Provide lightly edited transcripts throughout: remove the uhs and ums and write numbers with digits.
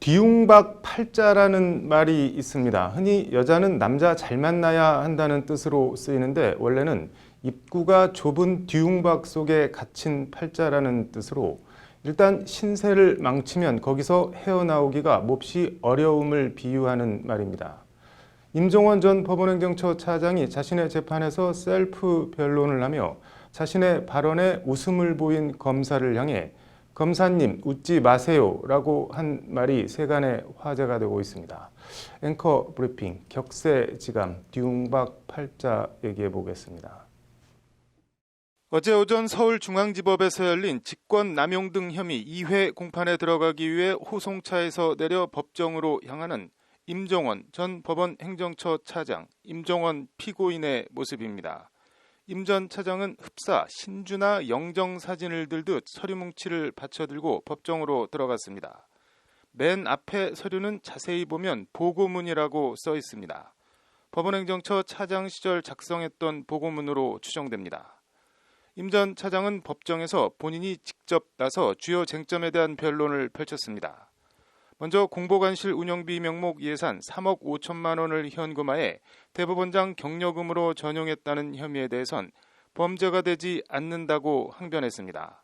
뒤웅박 팔자라는 말이 있습니다. 흔히 여자는 남자 잘 만나야 한다는 뜻으로 쓰이는데 원래는 입구가 좁은 뒤웅박 속에 갇힌 팔자라는 뜻으로 일단 신세를 망치면 거기서 헤어나오기가 몹시 어려움을 비유하는 말입니다. 임종원 전 법원행정처 차장이 자신의 재판에서 셀프 변론을 하며 자신의 발언에 웃음을 보인 검사를 향해 검사님 웃지 마세요 라고 한 말이 세간의 화제가 되고 있습니다. 앵커 브리핑 격세지감 뒤웅박 팔자 얘기해 보겠습니다. 어제 오전 서울중앙지법에서 열린 직권남용 등 혐의 2회 공판에 들어가기 위해 호송차에서 내려 법정으로 향하는 임종원 전 법원행정처 차장, 임종원 피고인의 모습입니다. 임 전 차장은 흡사, 신주나 영정 사진을 들듯 서류 뭉치를 받쳐들고 법정으로 들어갔습니다. 맨 앞에 서류는 자세히 보면 보고문이라고 써 있습니다. 법원행정처 차장 시절 작성했던 보고문으로 추정됩니다. 임 전 차장은 법정에서 본인이 직접 나서 주요 쟁점에 대한 변론을 펼쳤습니다. 먼저 공보관실 운영비 명목 예산 3억 5천만 원을 현금화해 대법원장 경력금으로 전용했다는 혐의에 대해선 범죄가 되지 않는다고 항변했습니다.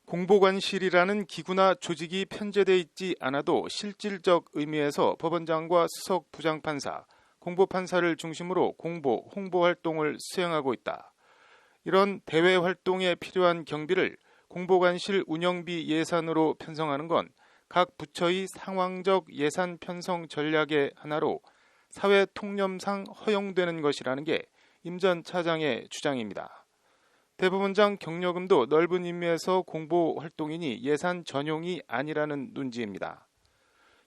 공보관실이라는 기구나 조직이 편제돼 있지 않아도 실질적 의미에서 법원장과 수석 부장판사, 공보판사를 중심으로 공보, 홍보 활동을 수행하고 있다. 이런 대외 활동에 필요한 경비를 공보관실 운영비 예산으로 편성하는 건 각 부처의 상황적 예산 편성 전략의 하나로 사회 통념상 허용되는 것이라는 게 임 전 차장의 주장입니다. 대법원장 경력금도 넓은 의미에서 공보 활동이니 예산 전용이 아니라는 논지입니다.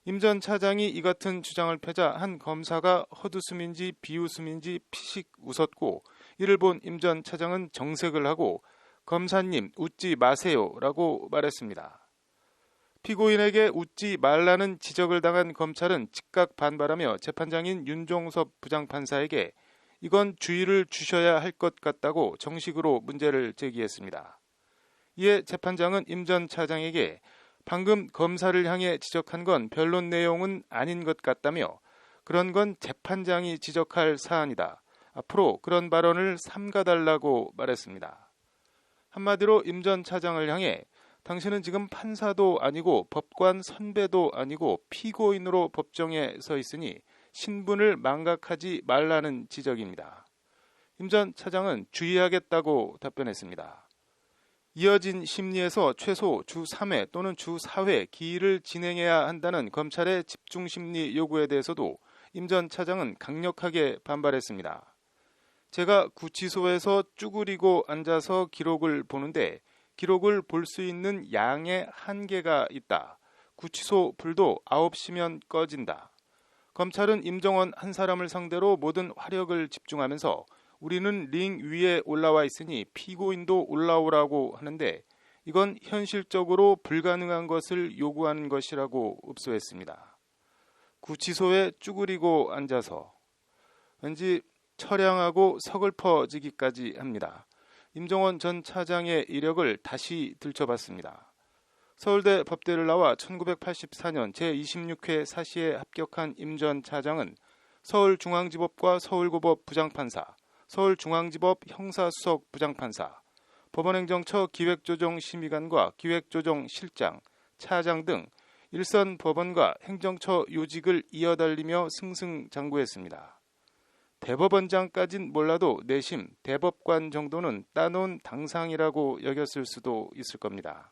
임 전 차장이 이 같은 주장을 펴자 한 검사가 헛웃음인지 비웃음인지 피식 웃었고 이를 본 임 전 차장은 정색을 하고 검사님 웃지 마세요 라고 말했습니다. 피고인에게 웃지 말라는 지적을 당한 검찰은 즉각 반발하며 재판장인 윤종섭 부장판사에게 이건 주의를 주셔야 할 것 같다고 정식으로 문제를 제기했습니다. 이에 재판장은 임 전 차장에게 방금 검사를 향해 지적한 건 변론 내용은 아닌 것 같다며 그런 건 재판장이 지적할 사안이다. 앞으로 그런 발언을 삼가달라고 말했습니다. 한마디로 임 전 차장을 향해 당신은 지금 판사도 아니고 법관 선배도 아니고 피고인으로 법정에 서 있으니 신분을 망각하지 말라는 지적입니다. 임 전 차장은 주의하겠다고 답변했습니다. 이어진 심리에서 최소 주 3회 또는 주 4회 기일을 진행해야 한다는 검찰의 집중심리 요구에 대해서도 임 전 차장은 강력하게 반발했습니다. 제가 구치소에서 쭈그리고 앉아서 기록을 보는데 기록을 볼 수 있는 양의 한계가 있다. 구치소 불도 9시면 꺼진다. 검찰은 임종원 한 사람을 상대로 모든 화력을 집중하면서 우리는 링 위에 올라와 있으니 피고인도 올라오라고 하는데 이건 현실적으로 불가능한 것을 요구하는 것이라고 읍소했습니다. 구치소에 쭈그리고 앉아서 왠지 처량하고 서글퍼지기까지 합니다. 임종원 전 차장의 이력을 다시 들춰봤습니다. 서울대 법대를 나와 1984년 제26회 사시에 합격한 임 전 차장은 서울중앙지법과 서울고법 부장판사, 서울중앙지법 형사수석 부장판사, 법원행정처 기획조정심의관과 기획조정실장, 차장 등 일선 법원과 행정처 요직을 이어달리며 승승장구했습니다. 대법원장까진 몰라도 내심 대법관 정도는 따놓은 당상이라고 여겼을 수도 있을 겁니다.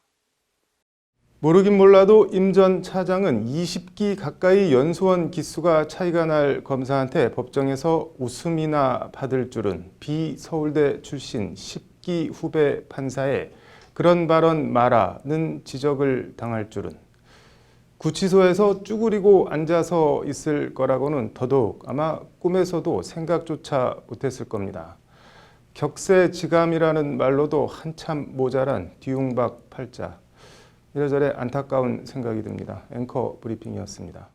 모르긴 몰라도 임 전 차장은 20기 가까이 연수원 기수가 차이가 날 검사한테 법정에서 웃음이나 받을 줄은 비서울대 출신 10기 후배 판사에 그런 발언 마라는 지적을 당할 줄은 구치소에서 쭈그리고 앉아서 있을 거라고는 더더욱 아마 꿈에서도 생각조차 못했을 겁니다. 격세지감이라는 말로도 한참 모자란 뒤웅박 팔자. 이래저래 안타까운 생각이 듭니다. 앵커 브리핑이었습니다.